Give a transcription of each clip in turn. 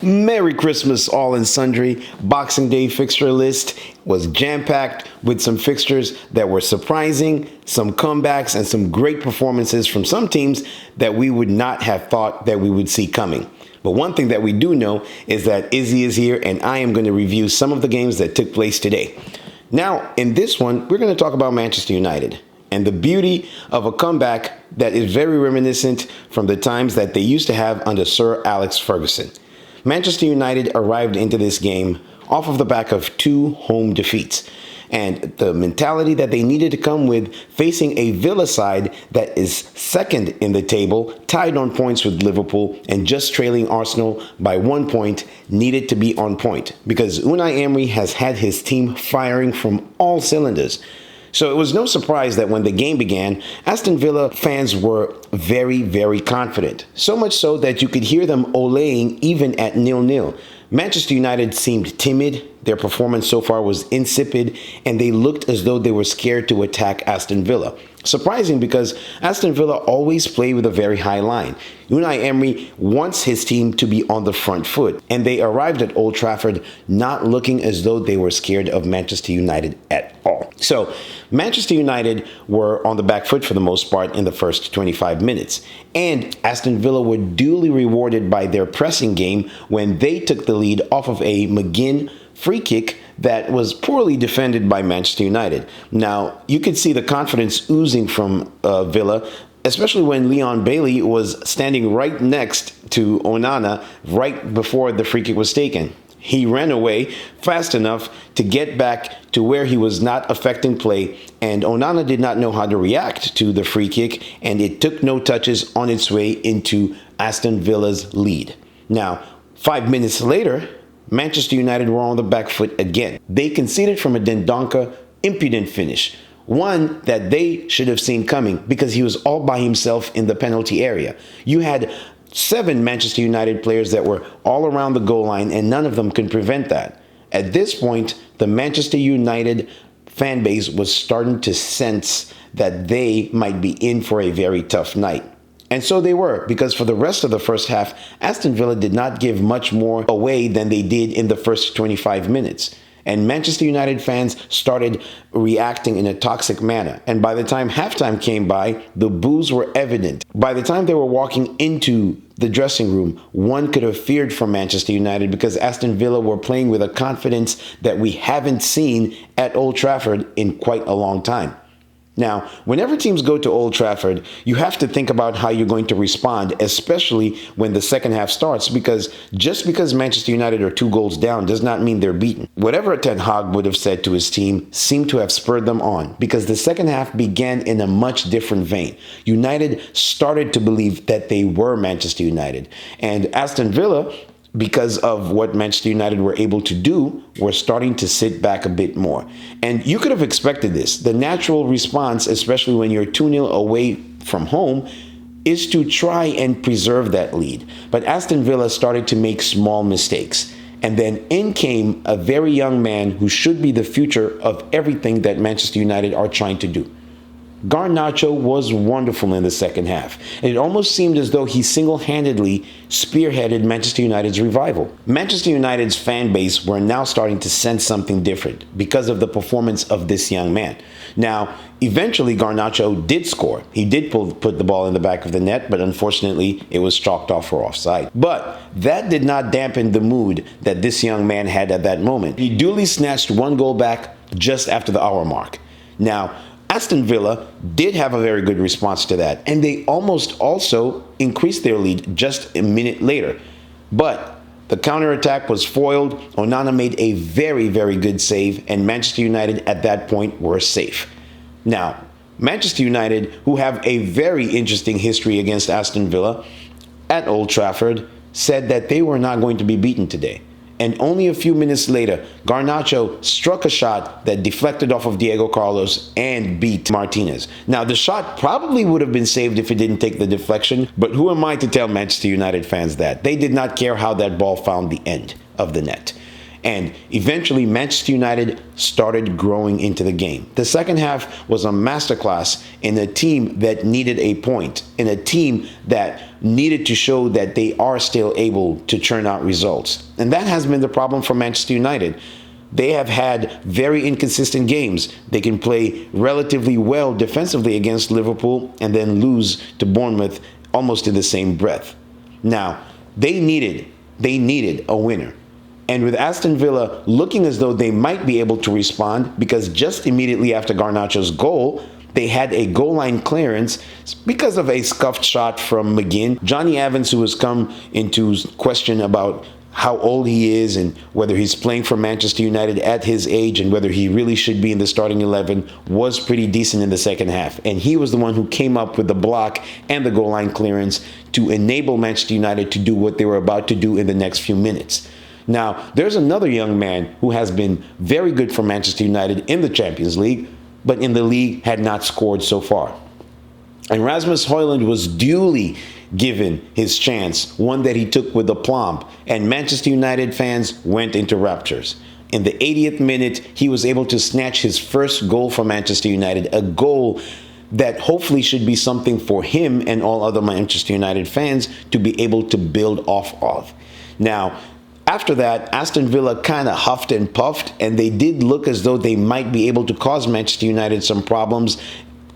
Merry Christmas, all and sundry. Boxing Day fixture list was jam-packed with some fixtures that were surprising, some comebacks, and some great performances from some teams that we would not have thought that we would see coming. But one thing that we do know is that Izzy is here, and I am going to review some of the games that took place today. Now, in this one, we're going to talk about Manchester United and the beauty of a comeback that is very reminiscent from the times that they used to have under Sir Alex Ferguson. Manchester United arrived into this game off of the back of two home defeats, and the mentality that they needed to come with facing a Villa side that is second in the table, tied on points with Liverpool, and just trailing Arsenal by 1 point, needed to be on point because Unai Emery has had his team firing from all cylinders. So it was no surprise that when the game began, Aston Villa fans were very, very confident. So much so that you could hear them olaying even at 0-0. Manchester United seemed timid, their performance so far was insipid, and they looked as though they were scared to attack Aston Villa. Surprising because Aston Villa always play with a very high line. Unai Emery wants his team to be on the front foot, and they arrived at Old Trafford not looking as though they were scared of Manchester United at all. So, Manchester United were on the back foot for the most part in the first 25 minutes, and Aston Villa were duly rewarded by their pressing game when they took the lead off of a McGinn free kick that was poorly defended by Manchester United. Now, you could see the confidence oozing from Villa, especially when Leon Bailey was standing right next to Onana right before the free kick was taken. He ran away fast enough to get back to where he was not affecting play, and Onana did not know how to react to the free kick, and it took no touches on its way into Aston Villa's lead. Now, 5 minutes later, Manchester United were on the back foot again. They conceded from a Dendoncker impudent finish, one that they should have seen coming because he was all by himself in the penalty area. You had 7 Manchester United players that were all around the goal line, and none of them could prevent that. At this point, the Manchester United fan base was starting to sense that they might be in for a very tough night. And so they were, because for the rest of the first half, Aston Villa did not give much more away than they did in the first 25 minutes. And Manchester United fans started reacting in a toxic manner. And by the time halftime came by, the boos were evident. By the time they were walking into the dressing room, one could have feared for Manchester United because Aston Villa were playing with a confidence that we haven't seen at Old Trafford in quite a long time. Now, whenever teams go to Old Trafford, you have to think about how you're going to respond, especially when the second half starts, because just because Manchester United are 2 goals down does not mean they're beaten. Whatever Ten Hag would have said to his team seemed to have spurred them on, because the second half began in a much different vein. United started to believe that they were Manchester United, and Aston Villa, because of what Manchester United were able to do, were starting to sit back a bit more. And you could have expected this. The natural response, especially when you're 2-0 away from home, is to try and preserve that lead. But Aston Villa started to make small mistakes. And then in came a very young man who should be the future of everything that Manchester United are trying to do. Garnacho was wonderful in the second half, and it almost seemed as though he single-handedly spearheaded Manchester United's revival. Manchester United's fan base were now starting to sense something different because of the performance of this young man. Now, eventually Garnacho did score. He did put the ball in the back of the net, but unfortunately it was chalked off for offside. But that did not dampen the mood that this young man had at that moment. He duly snatched 1 goal back just after the hour mark. Now, Aston Villa did have a very good response to that, and they almost also increased their lead just a minute later. But the counterattack was foiled. Onana made a very, very good save, and Manchester United at that point were safe. Now, Manchester United, who have a very interesting history against Aston Villa at Old Trafford, said that they were not going to be beaten today. And only a few minutes later, Garnacho struck a shot that deflected off of Diego Carlos and beat Martinez. Now, the shot probably would have been saved if it didn't take the deflection, but who am I to tell Manchester United fans that? They did not care how that ball found the end of the net. And eventually, Manchester United started growing into the game. The second half was a masterclass in a team that needed a point, in a team that needed to show that they are still able to churn out results. And that has been the problem for Manchester United. They have had very inconsistent games. They can play relatively well defensively against Liverpool and then lose to Bournemouth almost in the same breath. Now, they needed a winner. And with Aston Villa looking as though they might be able to respond, because just immediately after Garnacho's goal, they had a goal line clearance because of a scuffed shot from McGinn. Johnny Evans, who has come into question about how old he is and whether he's playing for Manchester United at his age and whether he really should be in the starting 11, was pretty decent in the second half. And he was the one who came up with the block and the goal line clearance to enable Manchester United to do what they were about to do in the next few minutes. Now, there's another young man who has been very good for Manchester United in the Champions League, but in the league had not scored so far. And Rasmus Højlund was duly given his chance, one that he took with aplomb, and Manchester United fans went into raptures. In the 80th minute, he was able to snatch his first goal for Manchester United, a goal that hopefully should be something for him and all other Manchester United fans to be able to build off of. Now, after that, Aston Villa kind of huffed and puffed, and they did look as though they might be able to cause Manchester United some problems.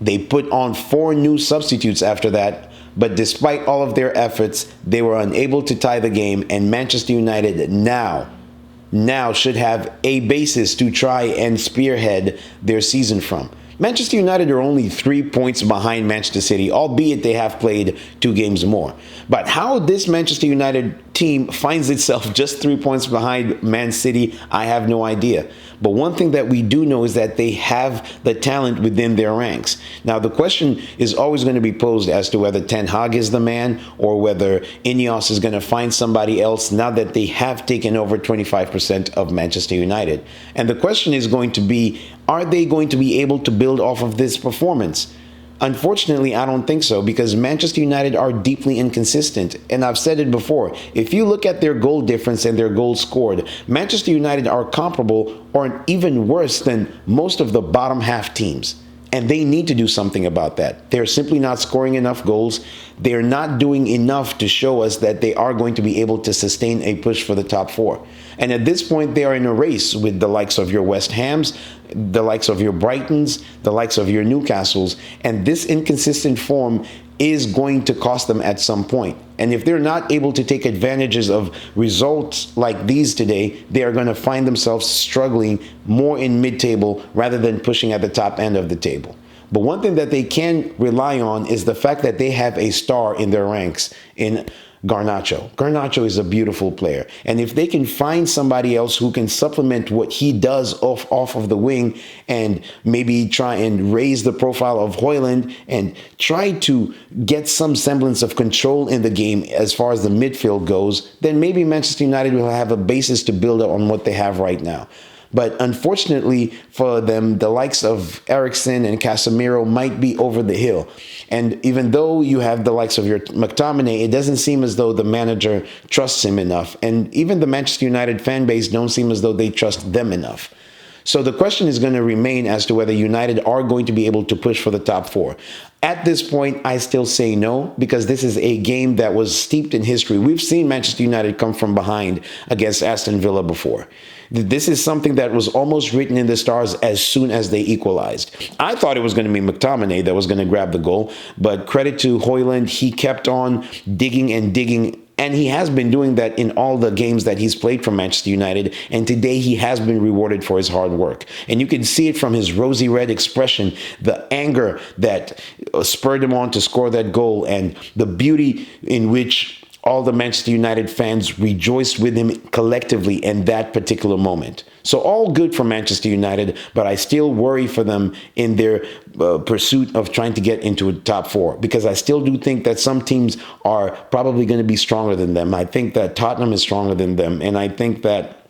They put on 4 new substitutes after that, but despite all of their efforts, they were unable to tie the game, and Manchester United now should have a basis to try and spearhead their season from. Manchester United are only 3 points behind Manchester City, albeit they have played 2 games more. But how this Manchester United team finds itself just 3 points behind Man City, I have no idea. But one thing that we do know is that they have the talent within their ranks. Now, the question is always going to be posed as to whether Ten Hag is the man or whether Ineos is going to find somebody else now that they have taken over 25% of Manchester United. And the question is going to be, are they going to be able to build off of this performance? Unfortunately, I don't think so, because Manchester United are deeply inconsistent. And I've said it before, if you look at their goal difference and their goals scored, Manchester United are comparable or even worse than most of the bottom half teams. And they need to do something about that. They're simply not scoring enough goals. They're not doing enough to show us that they are going to be able to sustain a push for the top 4. And at this point, they are in a race with the likes of your West Hams, the likes of your Brightons, the likes of your Newcastles. And this inconsistent form is going to cost them at some point. And if they're not able to take advantages of results like these today, they are going to find themselves struggling more in mid-table rather than pushing at the top end of the table. But one thing that they can rely on is the fact that they have a star in their ranks in Garnacho. Garnacho is a beautiful player. And if they can find somebody else who can supplement what he does off of the wing and maybe try and raise the profile of Højlund and try to get some semblance of control in the game as far as the midfield goes, then maybe Manchester United will have a basis to build up on what they have right now. But unfortunately for them, the likes of Eriksen and Casemiro might be over the hill. And even though you have the likes of your McTominay, it doesn't seem as though the manager trusts him enough. And even the Manchester United fan base don't seem as though they trust them enough. So the question is going to remain as to whether United are going to be able to push for the top 4. At this point, I still say no, because this is a game that was steeped in history. We've seen Manchester United come from behind against Aston Villa before. This is something that was almost written in the stars as soon as they equalized. I thought it was going to be McTominay that was going to grab the goal, but credit to Højlund, he kept on digging and digging. And he has been doing that in all the games that he's played for Manchester United. And today he has been rewarded for his hard work. And you can see it from his rosy red expression, the anger that spurred him on to score that goal, and the beauty in which all the Manchester United fans rejoiced with him collectively in that particular moment. So all good for Manchester United, but I still worry for them in their pursuit of trying to get into a top 4, because I still do think that some teams are probably going to be stronger than them. I think that Tottenham is stronger than them, and I think that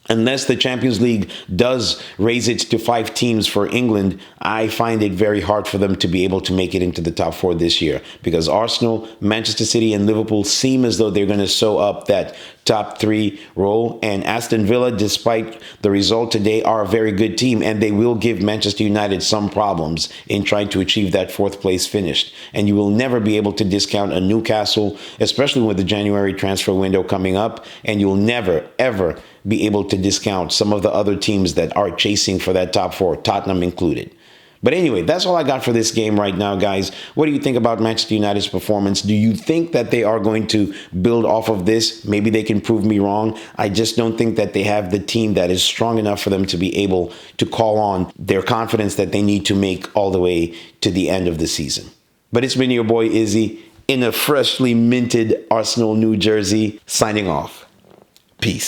unless the Champions League does raise it to 5 teams for England, I find it very hard for them to be able to make it into the top 4 this year, because Arsenal, Manchester City, and Liverpool seem as though they're going to sew up that top three role. And Aston Villa, despite the result today, are a very good team, and they will give Manchester United some problems in trying to achieve that fourth place finish. And you will never be able to discount a Newcastle, especially with the January transfer window coming up, and you'll never, ever be able to discount some of the other teams that are chasing for that top four, Tottenham included. But anyway, that's all I got for this game right now, guys. What do you think about Manchester United's performance? Do you think that they are going to build off of this? Maybe they can prove me wrong. I just don't think that they have the team that is strong enough for them to be able to call on their confidence that they need to make all the way to the end of the season. But it's been your boy Izzy in a freshly minted Arsenal New Jersey, signing off. Peace.